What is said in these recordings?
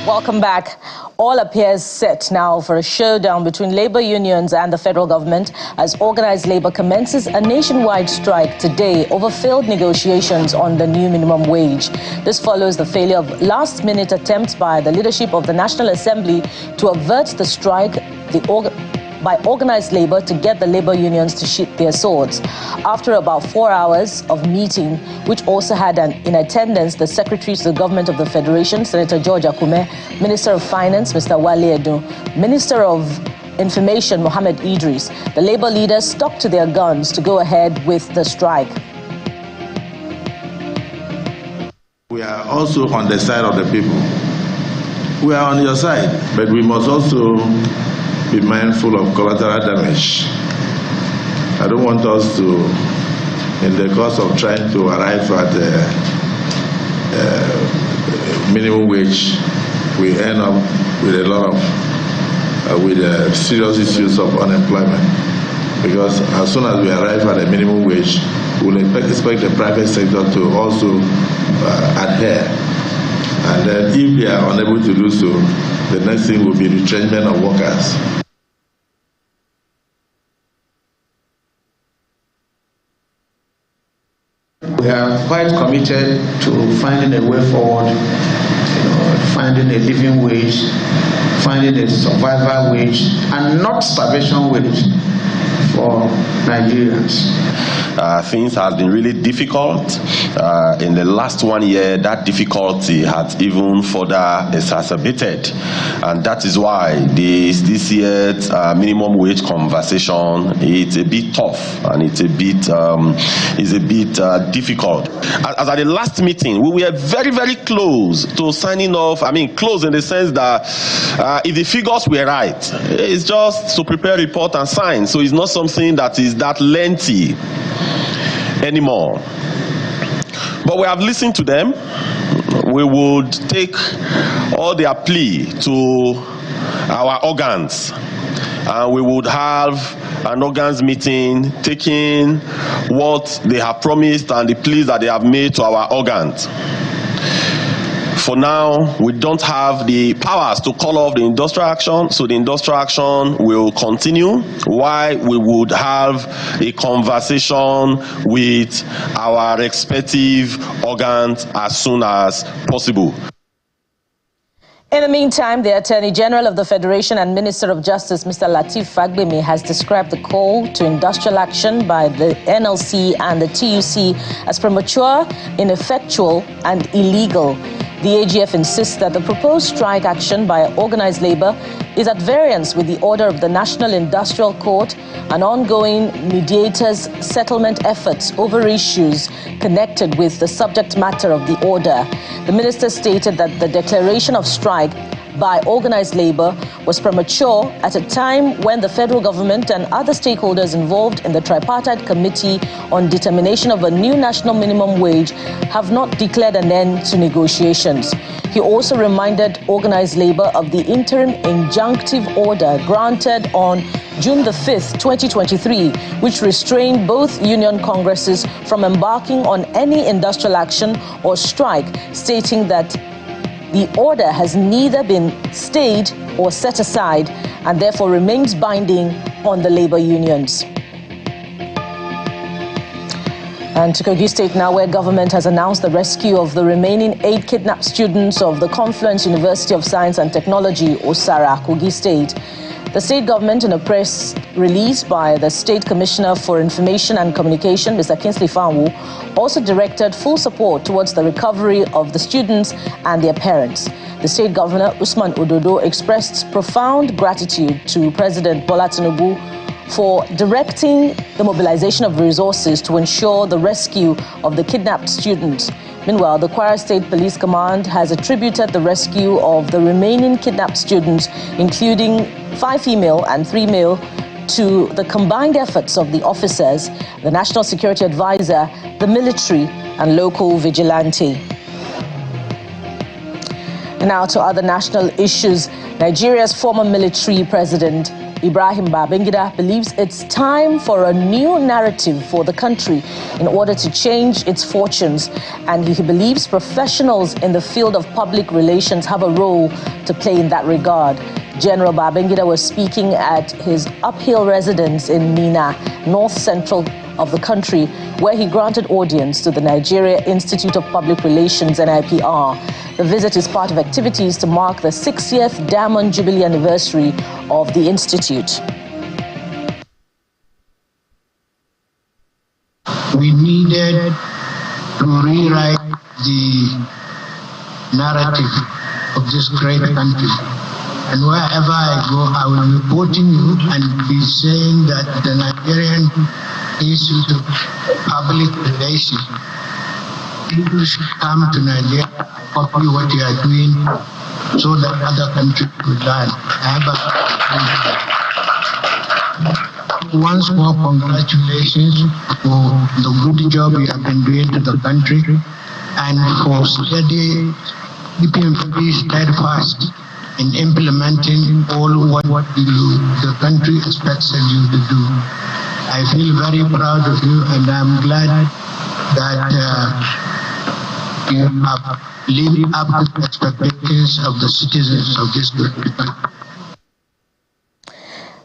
Welcome back. All appears set now for a showdown between labor unions and the federal government as organized labor commences a nationwide strike today over failed negotiations on the new minimum wage. This follows the failure of last-minute attempts by the leadership of the National Assembly to avert the strike by organized labor to get the labor unions to sheath their swords. After about 4 hours of meeting, which also had in attendance the Secretary to the Government of the Federation, Senator George Akume, Minister of Finance, Mr. Wale Edo, Minister of Information, Mohammed Idris, the labor leaders stuck to their guns to go ahead with the strike. We are also on the side of the people. We are on your side, but we must also be mindful of collateral damage. I don't want us to, in the course of trying to arrive at minimum wage, we end up with a lot of serious issues of unemployment. Because as soon as we arrive at a minimum wage, we'll expect the private sector to also adhere. And then if they are unable to do so, the next thing will be retrenchment of workers. We are quite committed to finding a way forward, finding a living wage, finding a survival wage, and not starvation wage for Nigerians. Things have been really difficult. In the last 1 year, that difficulty has even further exacerbated. And that is why this year's minimum wage conversation is a bit tough and it's a bit difficult. As at the last meeting, we were very, very close to signing off. I mean, close in the sense that if the figures were right, it's just to prepare a report and sign. So it's not something that is that lengthy anymore. But we have listened to them. We would take all their plea to our organs, and we would have an organs meeting taking what they have promised and the pleas that they have made to our organs. For now, we don't have the powers to call off the industrial action, so the industrial action will continue while we would have a conversation with our respective organs as soon as possible. In the meantime, the Attorney General of the Federation and Minister of Justice, Mr. Lateef Fagbemi, has described the call to industrial action by the NLC and the TUC as premature, ineffectual, and illegal. The AGF insists that the proposed strike action by organized labor is at variance with the order of the National Industrial Court and ongoing mediators' settlement efforts over issues connected with the subject matter of the order. The minister stated that the declaration of strike by organized labor was premature at a time when the federal government and other stakeholders involved in the tripartite committee on determination of a new national minimum wage have not declared an end to negotiations. He also reminded organized labor of the interim injunctive order granted on June the 5th, 2023, which restrained both union congresses from embarking on any industrial action or strike, stating that the order has neither been stayed or set aside and therefore remains binding on the labor unions. And to Kogi State now, where government has announced the rescue of the remaining 8 kidnapped students of the Confluence University of Science and Technology, Osara, Kogi State. The state government, in a press release by the State Commissioner for Information and Communication, Mr. Kingsley Fanwu, also directed full support towards the recovery of the students and their parents. The state governor, Usman Ododo, expressed profound gratitude to President Bola Tinubu for directing the mobilization of resources to ensure the rescue of the kidnapped students. Meanwhile, the Kwara State Police Command has attributed the rescue of the remaining kidnapped students, including 5 female and 3 male, to the combined efforts of the officers, the National Security Advisor, the military, and local vigilante. Now to other national issues. Nigeria's former military president, Ibrahim Babangida believes it's time for a new narrative for the country in order to change its fortunes, and he believes professionals in the field of public relations have a role to play in that regard. General Babangida was speaking at his uphill residence in Mina, north central of the country, where he granted audience to the Nigeria Institute of Public Relations, NIPR. The visit is part of activities to mark the 60th Diamond Jubilee anniversary of the institute. We needed to rewrite the narrative of this great country. And wherever I go, I will be quoting you and be saying that the Nigerian Institute of Public Relations, people should come to Nigeria, copy what you are doing so that other countries could learn. Once more, congratulations for the good job you have been doing to the country and for keeping very steadfast in implementing all what the country expects you to do. I feel very proud of you, and I'm glad that you have lived up to the expectations of the citizens of this country.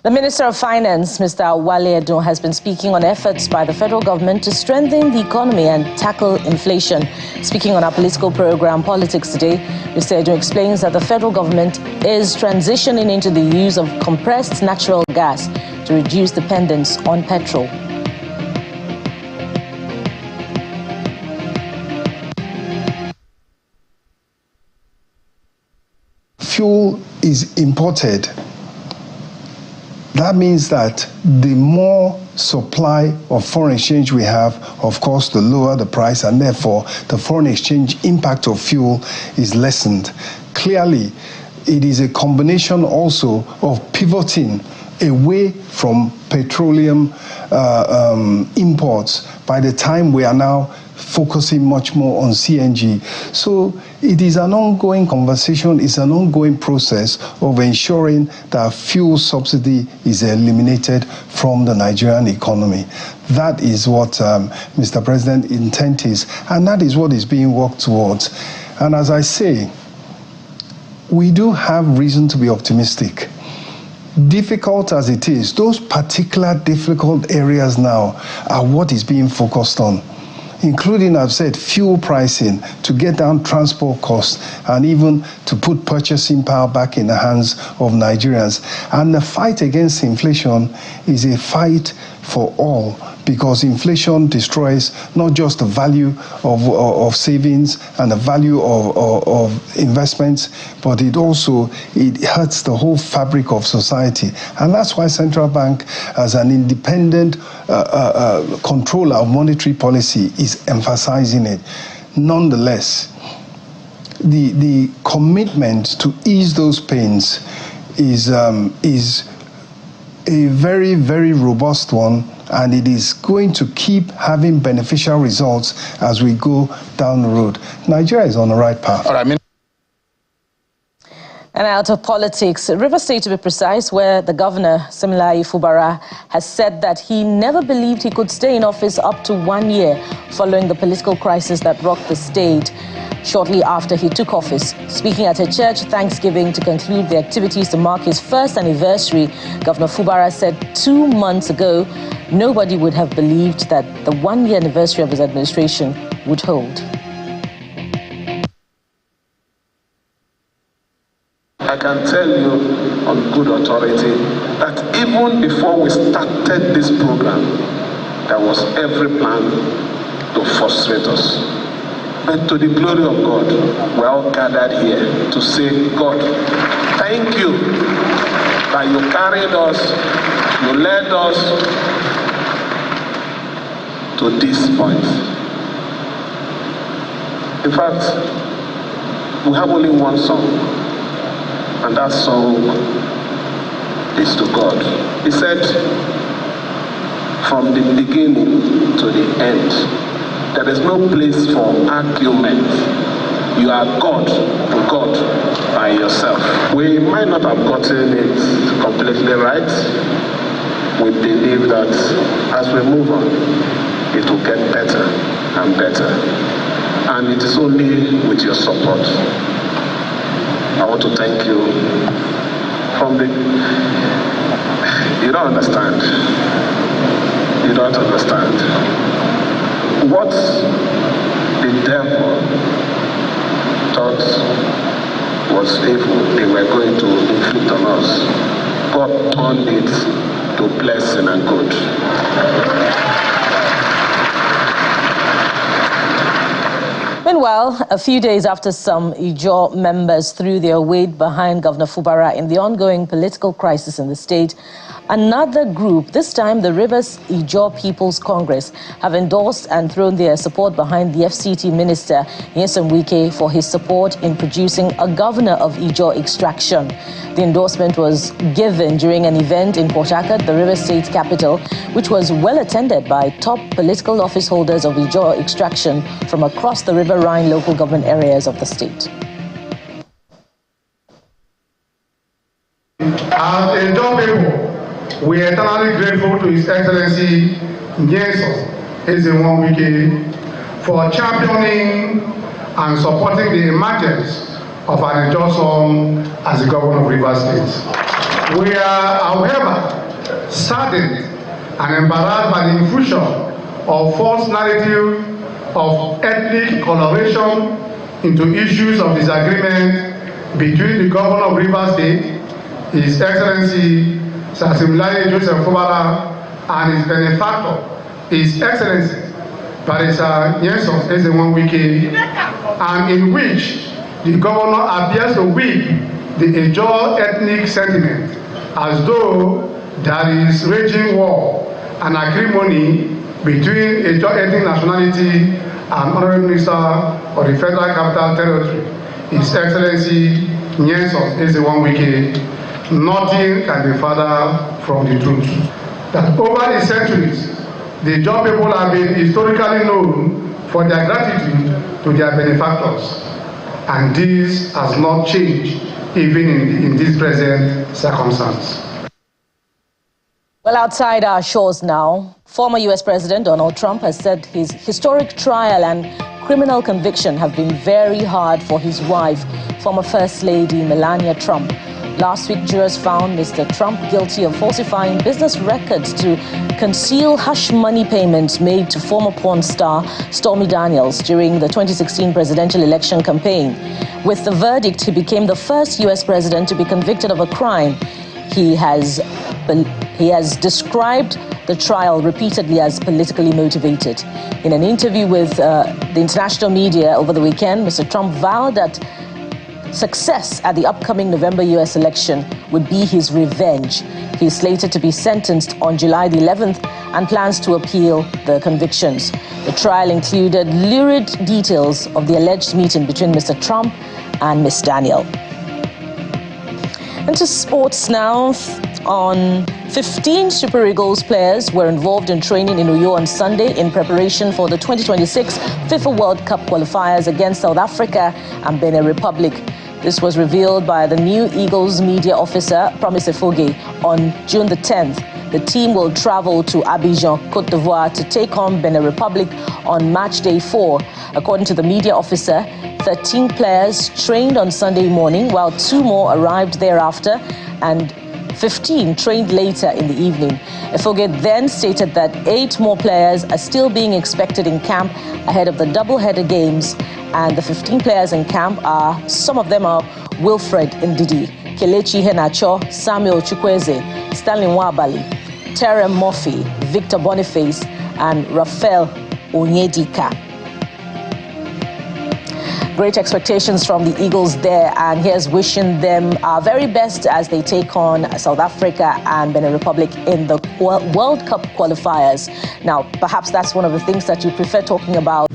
The Minister of Finance, Mr. Wale Edun, has been speaking on efforts by the federal government to strengthen the economy and tackle inflation. Speaking on our political program, Politics Today, Mr. Edun explains that the federal government is transitioning into the use of compressed natural gas to reduce dependence on petrol. Fuel is imported. That means that the more supply of foreign exchange we have, of course, the lower the price, and therefore the foreign exchange impact of fuel is lessened. Clearly, it is a combination also of pivoting away from petroleum imports by the time we are now focusing much more on CNG. So it is an ongoing conversation, it's an ongoing process of ensuring that fuel subsidy is eliminated from the Nigerian economy. That is what Mr. President's intent is, and that is what is being worked towards. And as I say, we do have reason to be optimistic. Difficult as it is, those particular difficult areas now are what is being focused on, including, I've said, fuel pricing to get down transport costs and even to put purchasing power back in the hands of Nigerians. And the fight against inflation is a fight for all, because inflation destroys not just the value of savings and the value of investments, but it hurts the whole fabric of society. And that's why central bank, as an independent controller of monetary policy, is emphasizing it. Nonetheless, the commitment to ease those pains is a very, very robust one, and it is going to keep having beneficial results as we go down the road. Nigeria is on the right path. All right, And out of politics, Rivers State to be precise, where the governor, Siminalayi Fubara, has said that he never believed he could stay in office up to 1 year following the political crisis that rocked the state shortly after he took office. Speaking at a church Thanksgiving to conclude the activities to mark his first anniversary, Governor Fubara said 2 months ago nobody would have believed that the 1 year anniversary of his administration would hold. I can tell you on good authority that even before we started this program, there was every plan to frustrate us. But to the glory of God, we're all gathered here to say, God, thank you that you carried us, you led us to this point. In fact, we have only one song, and that song is to God. He said, from the beginning to the end, there is no place for argument. You are God to God by yourself. We might not have gotten it completely right. We believe that as we move on, it will get better and better. And it is only with your support. I want to thank you you don't understand. You don't understand. What the devil thought was evil they were going to inflict on us, God turned it to blessing and good. Meanwhile, a few days after some Ijaw members threw their weight behind Governor Fubara in the ongoing political crisis in the state, another group, this time the Rivers Ijaw People's Congress, have endorsed and thrown their support behind the FCT Minister, Nyesom Wike, for his support in producing a governor of Ijaw extraction. The endorsement was given during an event in Port Harcourt, the Rivers State capital, which was well attended by top political office holders of Ijaw extraction from across the River Rhine local government areas of the state. As Ijaw people, we are eternally grateful to His Excellency Nyesom Wike for championing and supporting the emergence of an Ijaw son as the governor of Rivers State. We are, however, saddened and embarrassed by the infusion of false narrative of ethnic coloration into issues of disagreement between the governor of Rivers State, His Excellency Sasimilai Joseph Fubara, and his benefactor, His Excellency Barrister Nyesom Wike, and in which the governor appears to weak the Ijaw ethnic sentiment as though there is raging war and acrimony between Ijaw ethnic nationality and Honorable Minister of the Federal Capital Territory, His Excellency Nyesom Wike. Nothing can be further from the truth. That over the centuries, the Ijaw people have been historically known for their gratitude to their benefactors. And this has not changed even in this present circumstance. Well, outside our shores now, former U.S. President Donald Trump has said his historic trial and criminal conviction have been very hard for his wife, former First Lady Melania Trump. Last week, jurors found Mr. Trump guilty of falsifying business records to conceal hush money payments made to former porn star Stormy Daniels during the 2016 presidential election campaign. With the verdict, he became the first U.S. president to be convicted of a crime. He has described the trial repeatedly as politically motivated. In an interview with the international media over the weekend, Mr. Trump vowed that success at the upcoming November U.S. election would be his revenge. He is slated to be sentenced on July the 11th and plans to appeal the convictions. The trial included lurid details of the alleged meeting between Mr. Trump and Ms. Daniel. Into sports now. 15 Super Eagles players were involved in training in Uyo on Sunday in preparation for the 2026 FIFA World Cup qualifiers against South Africa and Benin Republic. This was revealed by the new Eagles media officer, Promise Kogi, on June the 10th. The team will travel to Abidjan, Côte d'Ivoire, to take on Benin Republic on match day 4. According to the media officer, 13 players trained on Sunday morning, while 2 more arrived thereafter, and 15 trained later in the evening. Efoge then stated that 8 more players are still being expected in camp ahead of the double-header games, and the 15 players in camp some of them are Wilfred Ndidi, Kelechi Iheanacho, Samuel Chukwueze, Stanley Nwabali, Terem Murphy, Victor Boniface, and Raphael Onyedika. Great expectations from the Eagles there, and here's wishing them our very best as they take on South Africa and Benin Republic in the World Cup qualifiers. Now, perhaps that's one of the things that you prefer talking about.